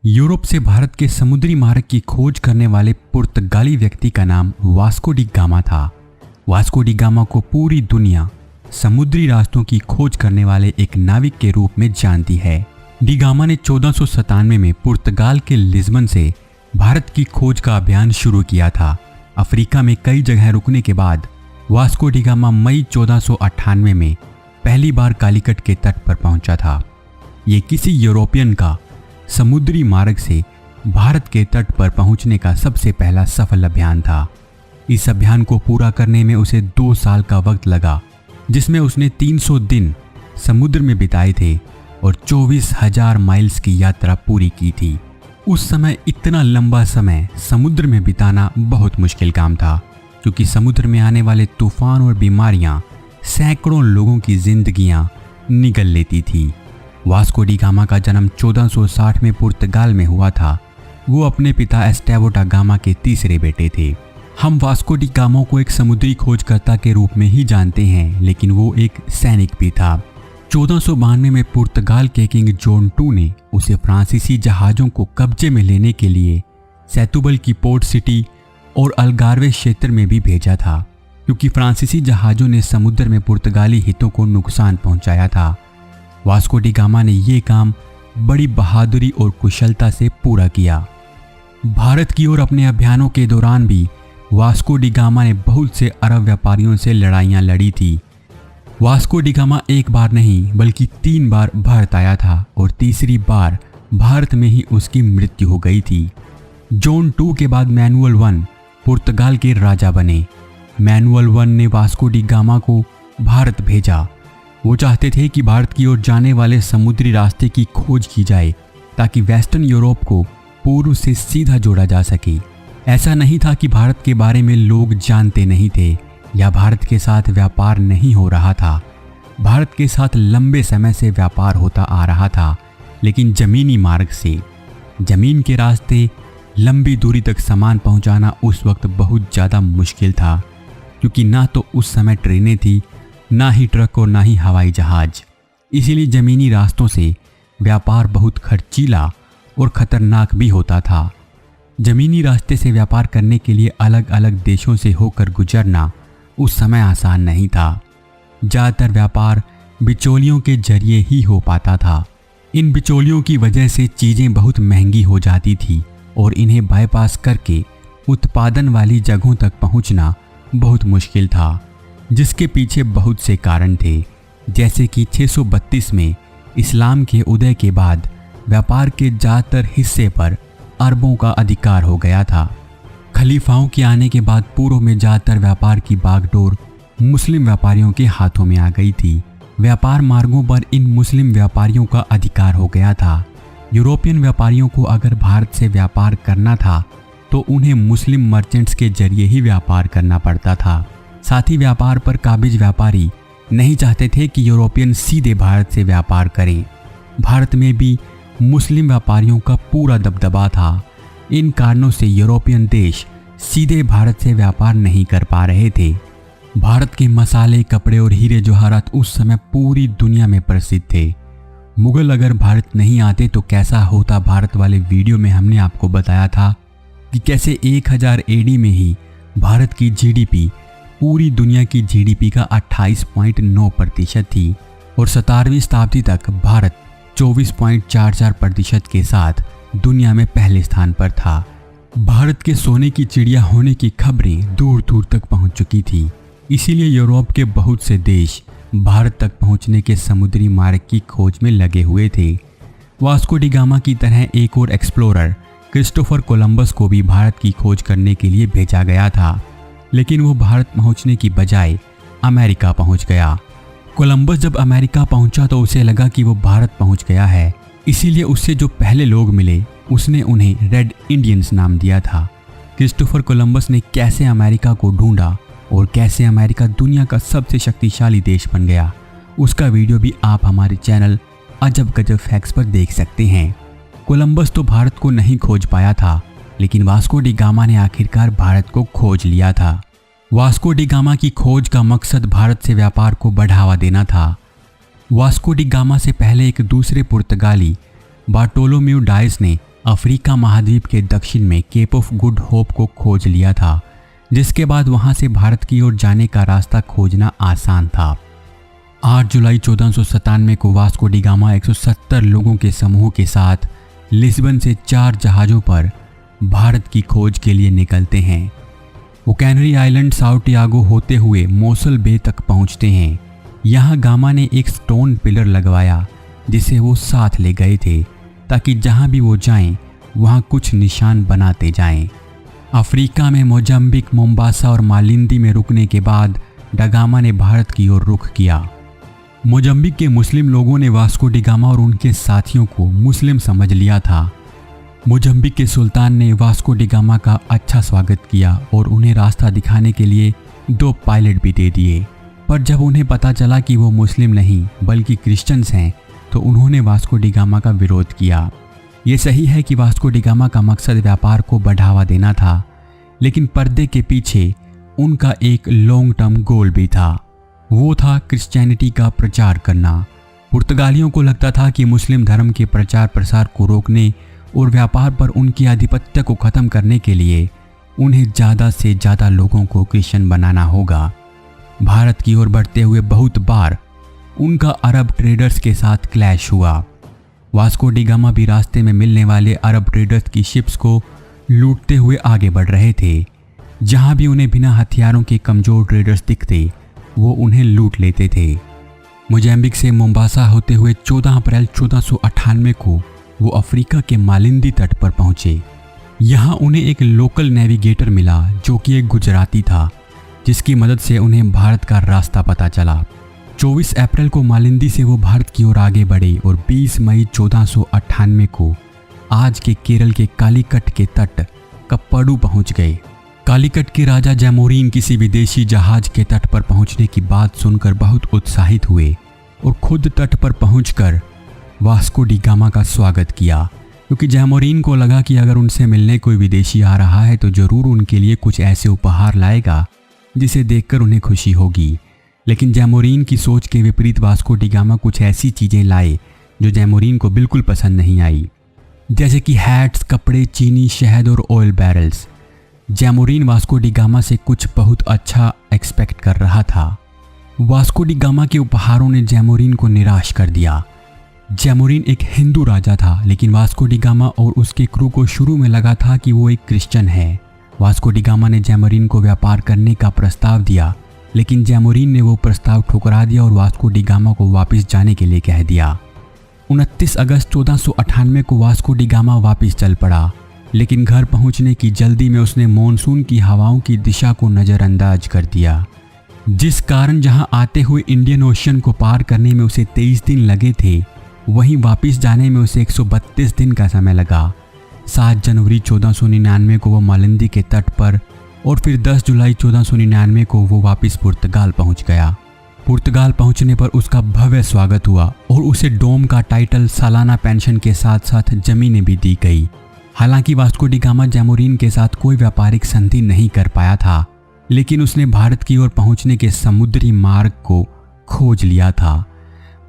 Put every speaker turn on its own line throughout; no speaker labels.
Europe से भारत के समुद्री मार्ग की खोज करने वाले पुर्तगाली व्यक्ति का नाम वास्को डी गामा था। वास्को डी गामा को पूरी दुनिया समुद्री रास्तों की खोज करने वाले एक नाविक के रूप में जानती है। डी गामा ने 1497 में पुर्तगाल के लिस्बन से भारत की खोज का अभियान शुरू किया था। अफ्रीका में कई जगह रुकने के बाद वास्को डी गामा मई 1498 में पहली बार कालीकट के तट पर पहुंचा था। ये किसी यूरोपियन का समुद्री मार्ग से भारत के तट पर पहुंचने का सबसे पहला सफल अभियान था। इस अभियान को पूरा करने में उसे 2 साल का वक्त लगा, जिसमें उसने 300 दिन समुद्र में बिताए थे और 24,000 माइल्स की यात्रा पूरी की थी। उस समय इतना लंबा समय समुद्र में बिताना बहुत मुश्किल काम था, क्योंकि समुद्र में आने वाले तूफान और बीमारियां सैकड़ों लोगों की जिंदगियां निगल लेती थी। वास्को डी गामा का जन्म 1460 में पुर्तगाल में हुआ था। वो अपने पिता एस्टेवो डा गामा के तीसरे बेटे थे। हम वास्को डी गामा को एक समुद्री खोजकर्ता के रूप में ही जानते हैं, लेकिन वो एक सैनिक भी था। 1492 में पुर्तगाल के किंग जॉन II ने उसे फ्रांसीसी जहाज़ों को कब्जे में लेने के लिए सेतुबल की पोर्ट सिटी और अल्गार्वे क्षेत्र में भी भेजा था, क्योंकि फ्रांसीसी जहाज़ों ने समुद्र में पुर्तगाली हितों को नुकसान पहुंचाया था। वास्को डी गामा ने ये काम बड़ी बहादुरी और कुशलता से पूरा किया। भारत की ओर अपने अभियानों के दौरान भी वास्को डी गामा ने बहुत से अरब व्यापारियों से लड़ाइयाँ लड़ी थी। वास्को डी गामा एक बार नहीं बल्कि 3 बार भारत आया था और तीसरी बार भारत में ही उसकी मृत्यु हो गई थी। जॉन II के बाद मैनुअल I पुर्तगाल के राजा बने। मैनुअल I ने वास्को डी गामा को भारत भेजा। वो चाहते थे कि भारत की ओर जाने वाले समुद्री रास्ते की खोज की जाए, ताकि वेस्टर्न यूरोप को पूर्व से सीधा जोड़ा जा सके। ऐसा नहीं था कि भारत के बारे में लोग जानते नहीं थे या भारत के साथ व्यापार नहीं हो रहा था। भारत के साथ लंबे समय से व्यापार होता आ रहा था, लेकिन जमीनी मार्ग से। जमीन के रास्ते लंबी दूरी तक सामान पहुंचाना उस वक्त बहुत ज़्यादा मुश्किल था, क्योंकि ना तो उस समय ट्रेनें थी, ना ही ट्रक और ना ही हवाई जहाज। इसीलिए ज़मीनी रास्तों से व्यापार बहुत खर्चीला और ख़तरनाक भी होता था। ज़मीनी रास्ते से व्यापार करने के लिए अलग अलग देशों से होकर गुजरना उस समय आसान नहीं था। ज़्यादातर व्यापार बिचौलियों के जरिए ही हो पाता था। इन बिचौलियों की वजह से चीज़ें बहुत महंगी हो जाती थी और इन्हें बाईपास करके उत्पादन वाली जगहों तक पहुंचना बहुत मुश्किल था, जिसके पीछे बहुत से कारण थे। जैसे कि 632 में इस्लाम के उदय के बाद व्यापार के ज़्यादातर हिस्से पर अरबों का अधिकार हो गया था। खलीफाओं के आने के बाद पूर्व में ज़्यादातर व्यापार की बागडोर मुस्लिम व्यापारियों के हाथों में आ गई थी। व्यापार मार्गों पर इन मुस्लिम व्यापारियों का अधिकार हो गया था। यूरोपियन व्यापारियों को अगर भारत से व्यापार करना था तो उन्हें मुस्लिम मर्चेंट्स के जरिए ही व्यापार करना पड़ता था। साथ ही व्यापार पर काबिज व्यापारी नहीं चाहते थे कि यूरोपियन सीधे भारत से व्यापार करें। भारत में भी मुस्लिम व्यापारियों का पूरा दबदबा था। इन कारणों से यूरोपियन देश सीधे भारत से व्यापार नहीं कर पा रहे थे। भारत के मसाले, कपड़े और हीरे जवाहरात उस समय पूरी दुनिया में प्रसिद्ध थे। मुगल अगर भारत नहीं आते तो कैसा होता, भारत वाले वीडियो में हमने आपको बताया था कि कैसे 1000 AD में ही भारत की GDP पूरी दुनिया की GDP का 28.9% थी और 17वीं शताब्दी तक भारत 24.44% के साथ दुनिया में पहले स्थान पर था। भारत के सोने की चिड़िया होने की खबरें दूर दूर तक पहुंच चुकी थी। इसीलिए यूरोप के बहुत से देश भारत तक पहुंचने के समुद्री मार्ग की खोज में लगे हुए थे। वास्को डी गामा की तरह एक और एक्सप्लोरर क्रिस्टोफर कोलंबस को भी भारत की खोज करने के लिए भेजा गया था, लेकिन वो भारत पहुंचने की बजाय अमेरिका पहुंच गया। कोलंबस जब अमेरिका पहुंचा तो उसे लगा कि वो भारत पहुंच गया है, इसीलिए उससे जो पहले लोग मिले उसने उन्हें रेड इंडियंस नाम दिया था। क्रिस्टोफर कोलंबस ने कैसे अमेरिका को ढूंढा और कैसे अमेरिका दुनिया का सबसे शक्तिशाली देश बन गया, उसका वीडियो भी आप हमारे चैनल अजब गजब फैक्ट्स पर देख सकते हैं। कोलंबस तो भारत को नहीं खोज पाया था, लेकिन वास्को डी गामा ने आखिरकार भारत को खोज लिया था। वास्को डी गामा की खोज का मकसद भारत से व्यापार को बढ़ावा देना था। वास्को डी गामा से पहले एक दूसरे पुर्तगाली बार्टोलोम्यू डायस ने अफ्रीका महाद्वीप के दक्षिण में केप ऑफ गुड होप को खोज लिया था, जिसके बाद वहां से भारत की ओर जाने का रास्ता खोजना आसान था। 8 जुलाई 1497 को वास्को डी गामा 170 लोगों के समूह के साथ लिस्बन से 4 जहाज़ों पर भारत की खोज के लिए निकलते हैं। वो कैनरी आइलैंड सांटियागो होते हुए मोसल बे तक पहुंचते हैं। यहाँ गामा ने एक स्टोन पिलर लगवाया जिसे वो साथ ले गए थे, ताकि जहाँ भी वो जाएं वहाँ कुछ निशान बनाते जाएं। अफ्रीका में मोजाम्बिक, मोम्बासा और मालिंदी में रुकने के बाद डगामा ने भारत की ओर रुख किया। मोजाम्बिक के मुस्लिम लोगों ने वास्को डी गामा और उनके साथियों को मुस्लिम समझ लिया था। मोजाम्बिक के सुल्तान ने वास्को डी गामा का अच्छा स्वागत किया और उन्हें रास्ता दिखाने के लिए 2 पायलट भी दे दिए। पर जब उन्हें पता चला कि वो मुस्लिम नहीं बल्कि क्रिश्चियंस हैं, तो उन्होंने वास्को डी गामा का विरोध किया। ये सही है कि वास्को डी गामा का मकसद व्यापार को बढ़ावा देना था, लेकिन पर्दे के पीछे उनका एक लॉन्ग टर्म गोल भी था। वो था क्रिश्चियनिटी का प्रचार करना। पुर्तगालियों को लगता था कि मुस्लिम धर्म के प्रचार प्रसार को रोकने और व्यापार पर उनके आधिपत्य को खत्म करने के लिए उन्हें ज़्यादा से ज़्यादा लोगों को क्रिश्चियन बनाना होगा। भारत की ओर बढ़ते हुए बहुत बार उनका अरब ट्रेडर्स के साथ क्लैश हुआ। वास्को डी गामा भी रास्ते में मिलने वाले अरब ट्रेडर्स की शिप्स को लूटते हुए आगे बढ़ रहे थे। जहां भी उन्हें बिना हथियारों के कमज़ोर ट्रेडर्स दिखते, वो उन्हें लूट लेते थे। मोजाम्बिक से मोम्बासा होते हुए 14 अप्रैल 1498 को वो अफ्रीका के मालिंदी तट पर पहुंचे। यहाँ उन्हें एक लोकल नेविगेटर मिला जो कि एक गुजराती था, जिसकी मदद से उन्हें भारत का रास्ता पता चला। 24 अप्रैल को मालिंदी से वो भारत की ओर आगे बढ़े और 20 मई 1498 को आज के केरल के कालीकट के तट कप्पाडू पहुंच गए। कालीकट के राजा जैमोरिन किसी विदेशी जहाज के तट पर पहुंचने की बात सुनकर बहुत उत्साहित हुए और खुद तट पर पहुंचकर वास्को डी गामा का स्वागत किया, क्योंकि जैमोरिन को लगा कि अगर उनसे मिलने कोई विदेशी आ रहा है तो जरूर उनके लिए कुछ ऐसे उपहार लाएगा जिसे देखकर उन्हें खुशी होगी। लेकिन जैमोरिन की सोच के विपरीत वास्को डी गामा कुछ ऐसी चीज़ें लाए जो जैमोरिन को बिल्कुल पसंद नहीं आई, जैसे कि हैट्स, कपड़े, चीनी, शहद और oil barrels. Zamorin Vasco D gamma से कुछ बहुत अच्छा एक्सपेक्ट कर रहा था। वास्को डी गामा के उपहारों ने जैमोरिन को निराश कर दिया। जैमोरिन एक हिंदू राजा था, लेकिन वास्को डी गामा और उसके क्रू को शुरू में लगा था कि वो एक क्रिश्चियन है। वास्को डी गामा ने जैमोरिन को व्यापार करने का प्रस्ताव दिया, लेकिन जैमोरिन ने वो प्रस्ताव ठुकरा दिया और वास्को डी गामा को वापस जाने के लिए कह दिया। 29 अगस्त 1498 को वास्को डी गामा वापस चल पड़ा, लेकिन घर पहुंचने की जल्दी में उसने मॉनसून की हवाओं की दिशा को नज़रअंदाज कर दिया, जिस कारण जहां आते हुए इंडियन ओशन को पार करने में उसे 23 दिन लगे थे, वहीं वापस जाने में उसे 132 दिन का समय लगा। 7 जनवरी 1499 को वो मालिंदी के तट पर और फिर 10 जुलाई 1499 को वो वापस पुर्तगाल पहुंच गया। पुर्तगाल पहुंचने पर उसका भव्य स्वागत हुआ और उसे डोम का टाइटल, सालाना पेंशन के साथ साथ जमीनें भी दी गई। हालांकि वास्को डी गामा जैमोरिन के साथ कोई व्यापारिक संधि नहीं कर पाया था, लेकिन उसने भारत की ओर पहुंचने के समुद्री मार्ग को खोज लिया था।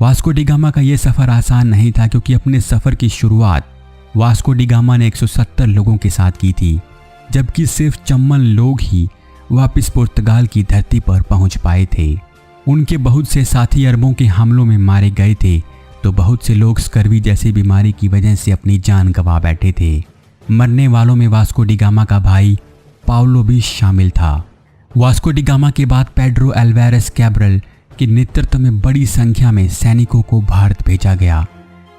वास्को डी गामा का यह सफ़र आसान नहीं था, क्योंकि अपने सफ़र की शुरुआत वास्को डी गामा ने 170 लोगों के साथ की थी, जबकि सिर्फ 54 लोग ही वापस पुर्तगाल की धरती पर पहुंच पाए थे। उनके बहुत से साथी अरबों के हमलों में मारे गए थे, तो बहुत से लोग स्कर्वी जैसी बीमारी की वजह से अपनी जान गंवा बैठे थे। मरने वालों में वास्को डी गामा का भाई पाउलो भी शामिल था। वास्को डी गामा के बाद पेड्रो अल्वारेस कैब्रल के नेतृत्व में बड़ी संख्या में सैनिकों को भारत भेजा गया।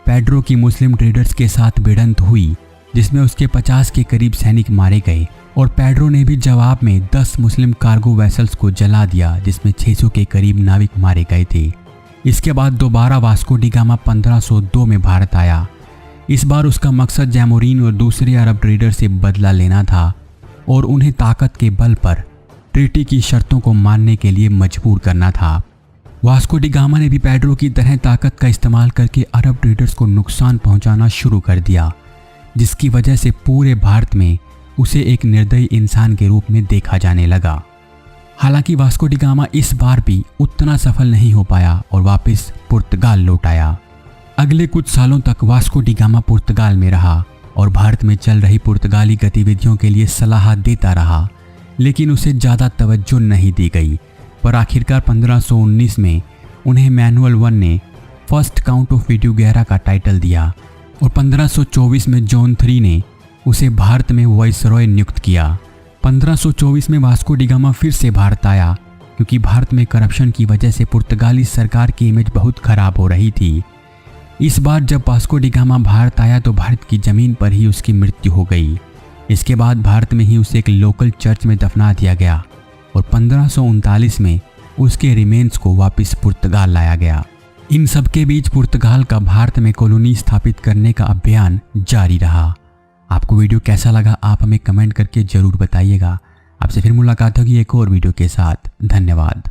पेड्रो की मुस्लिम ट्रेडर्स के साथ भिड़ंत हुई, जिसमें उसके 50 के करीब सैनिक मारे गए और पेड्रो ने भी जवाब में 10 मुस्लिम कार्गो वेसल्स को जला दिया, जिसमें 600 के करीब नाविक मारे गए थे। इसके बाद दोबारा वास्को डी गामा 1502 में भारत आया। इस बार उसका मकसद जैमोरिन और दूसरे अरब ट्रेडर से बदला लेना था और उन्हें ताकत के बल पर ट्रीटी की शर्तों को मानने के लिए मजबूर करना था। वास्को डी गामा ने भी पेड्रो की तरह ताकत का इस्तेमाल करके अरब ट्रेडर्स को नुकसान पहुंचाना शुरू कर दिया, जिसकी वजह से पूरे भारत में उसे एक निर्दयी इंसान के रूप में देखा जाने लगा। हालांकि वास्को डी गामा इस बार भी उतना सफल नहीं हो पाया और वापस पुर्तगाल लौट आया। अगले कुछ सालों तक वास्को डी गामा पुर्तगाल में रहा और भारत में चल रही पुर्तगाली गतिविधियों के लिए सलाह देता रहा, लेकिन उसे ज़्यादा तवज्जो नहीं दी गई। पर आखिरकार 1519 में उन्हें मैनुअल 1 ने फर्स्ट काउंट ऑफ विड्यूगेरा का टाइटल दिया और 1524 में जॉन 3 ने उसे भारत में वाइसरॉय नियुक्त किया। 1524 में वास्को डी गामा फिर से भारत आया, क्योंकि भारत में करप्शन की वजह से पुर्तगाली सरकार की इमेज बहुत खराब हो रही थी। इस बार जब वास्को डी गामा भारत आया तो भारत की ज़मीन पर ही उसकी मृत्यु हो गई। इसके बाद भारत में ही उसे एक लोकल चर्च में दफना दिया गया और 1539 में उसके रिमेन्स को वापस पुर्तगाल लाया गया। इन सब के बीच पुर्तगाल का भारत में कॉलोनी स्थापित करने का अभियान जारी रहा। आपको वीडियो कैसा लगा आप हमें कमेंट करके ज़रूर बताइएगा। आपसे फिर मुलाकात होगी एक और वीडियो के साथ। धन्यवाद।